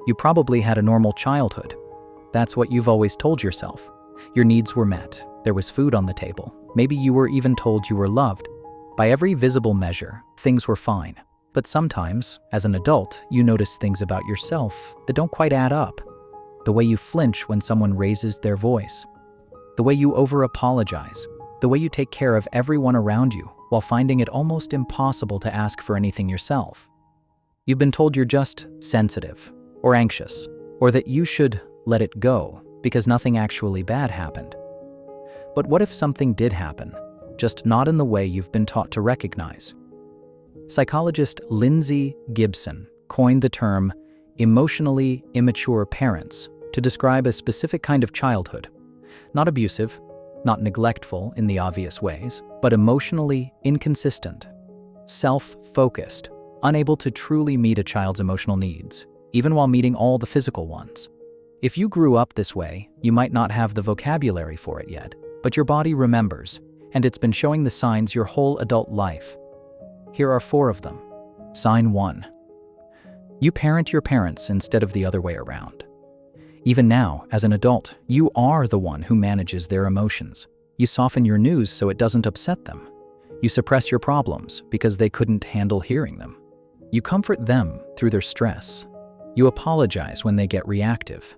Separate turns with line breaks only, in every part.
You probably had a normal childhood. That's what you've always told yourself. Your needs were met. There was food on the table. Maybe you were even told you were loved. By every visible measure, things were fine. But sometimes, as an adult, you notice things about yourself that don't quite add up. The way you flinch when someone raises their voice. The way you over-apologize. The way you take care of everyone around you while finding it almost impossible to ask for anything yourself. You've been told you're just sensitive or anxious, or that you should let it go because nothing actually bad happened. But what if something did happen, just not in the way you've been taught to recognize? Psychologist Lindsay Gibson coined the term emotionally immature parents to describe a specific kind of childhood. Not abusive, not neglectful in the obvious ways, but emotionally inconsistent, self-focused, unable to truly meet a child's emotional needs, even while meeting all the physical ones. If you grew up this way, you might not have the vocabulary for it yet, but your body remembers, and it's been showing the signs your whole adult life. Here are 4 of them. Sign 1. You parent your parents instead of the other way around. Even now, as an adult, you are the one who manages their emotions. You soften your news so it doesn't upset them. You suppress your problems because they couldn't handle hearing them. You comfort them through their stress. You apologize when they get reactive.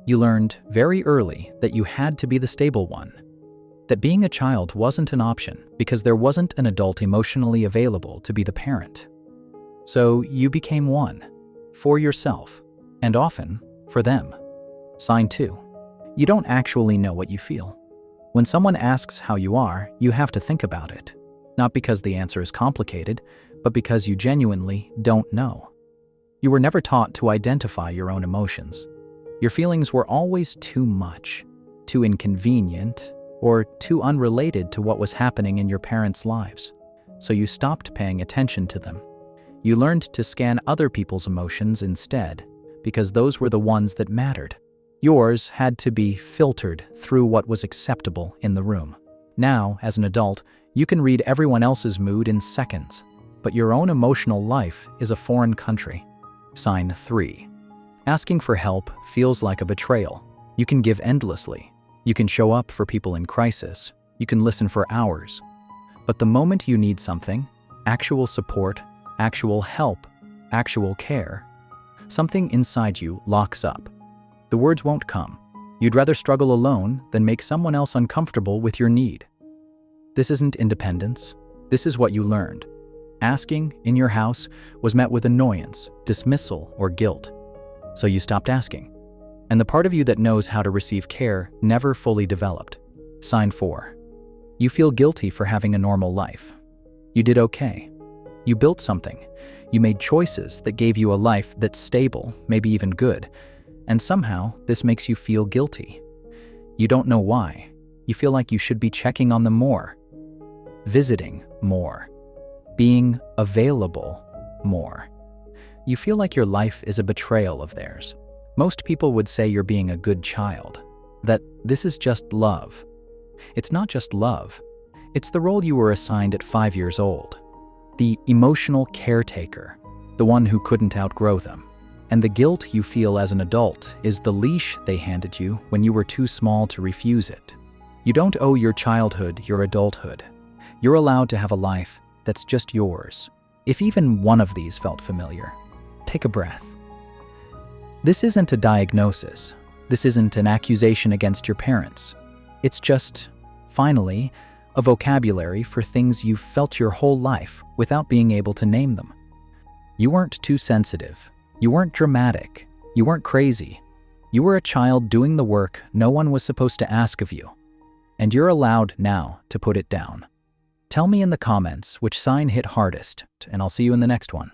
You learned very early that you had to be the stable one. That being a child wasn't an option because there wasn't an adult emotionally available to be the parent. So you became one, for yourself, and often for them. Sign 2. You don't actually know what you feel. When someone asks how you are, you have to think about it. Not because the answer is complicated, but because you genuinely don't know. You were never taught to identify your own emotions. Your feelings were always too much, too inconvenient, or too unrelated to what was happening in your parents' lives. So you stopped paying attention to them. You learned to scan other people's emotions instead, because those were the ones that mattered. Yours had to be filtered through what was acceptable in the room. Now, as an adult, you can read everyone else's mood in seconds, but your own emotional life is a foreign country. Sign 3. Asking for help feels like a betrayal. You can give endlessly. You can show up for people in crisis. You can listen for hours. But the moment you need something, actual support, actual help, actual care, something inside you locks up. The words won't come. You'd rather struggle alone than make someone else uncomfortable with your need. This isn't independence. This is what you learned. Asking in your house was met with annoyance, dismissal, or guilt. So you stopped asking. And the part of you that knows how to receive care never fully developed. Sign 4. You feel guilty for having a normal life. You did okay. You built something. You made choices that gave you a life that's stable, maybe even good. And somehow, this makes you feel guilty. You don't know why. You feel like you should be checking on them more, visiting more, being available more. You feel like your life is a betrayal of theirs. Most people would say you're being a good child, that this is just love. It's not just love. It's the role you were assigned at 5 years old. The emotional caretaker, the one who couldn't outgrow them. And the guilt you feel as an adult is the leash they handed you when you were too small to refuse it. You don't owe your childhood your adulthood. You're allowed to have a life that's just yours. If even one of these felt familiar, take a breath. This isn't a diagnosis. This isn't an accusation against your parents. It's just, finally, a vocabulary for things you've felt your whole life without being able to name them. You weren't too sensitive. You weren't dramatic. You weren't crazy. You were a child doing the work no one was supposed to ask of you. And you're allowed now to put it down. Tell me in the comments which sign hit hardest, and I'll see you in the next one.